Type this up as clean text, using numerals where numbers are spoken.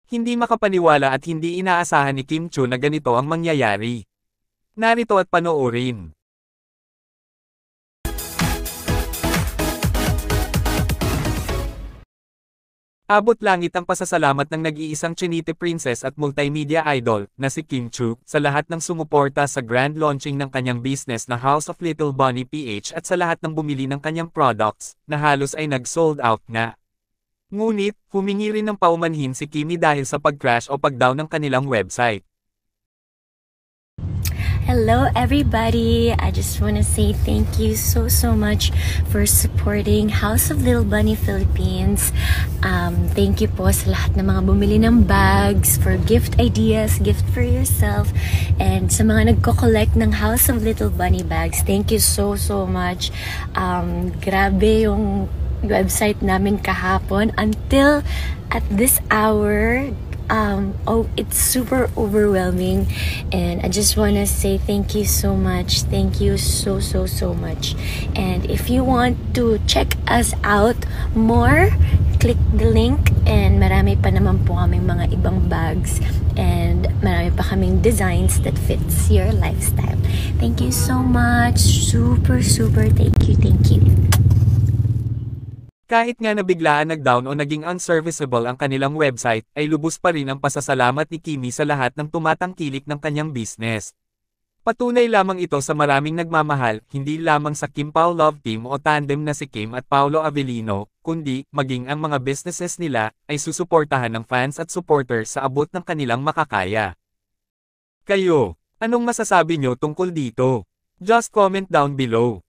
Hindi makapaniwala at hindi inaasahan ni Kim Chu na ganito ang mangyayari. Narito at panoorin. Abot langit ang pasasalamat ng nag-iisang Chinite princess at multimedia idol na si Kim Chu sa lahat ng sumuporta sa grand launching ng kanyang business na House of Little Bunny PH at sa lahat ng bumili ng kanyang products na halos ay nag-sold out na. Ngunit, humingi rin ng paumanhin si Kimi dahil sa pag-crash o pag-down ng kanilang website. Hello everybody! I just want to say thank you so much for supporting House of Little Bunny Philippines. Thank you po sa lahat ng mga bumili ng bags, for gift ideas, gift for yourself, and sa mga nagko-collect ng House of Little Bunny bags. Thank you so much. Grabe yung website namin kahapon until at this hour. It's super overwhelming, and I just want to say thank you so much. Thank you so much. And if you want to check us out more, click the link, and marami pa naman po kaming mga ibang bags, and marami pa kaming designs that fits your lifestyle. Thank you so much. Super thank you. Kahit nga nabiglaan nag-down o naging unserviceable ang kanilang website, ay lubos pa rin ang pasasalamat ni Kimi sa lahat ng tumatangkilik ng kanyang business. Patunay lamang ito sa maraming nagmamahal, hindi lamang sa Kim Pao Love Team o tandem na si Kim at Paolo Avellino, kundi, maging ang mga businesses nila, ay susuportahan ng fans at supporters sa abot ng kanilang makakaya. Kayo, anong masasabi nyo tungkol dito? Just comment down below.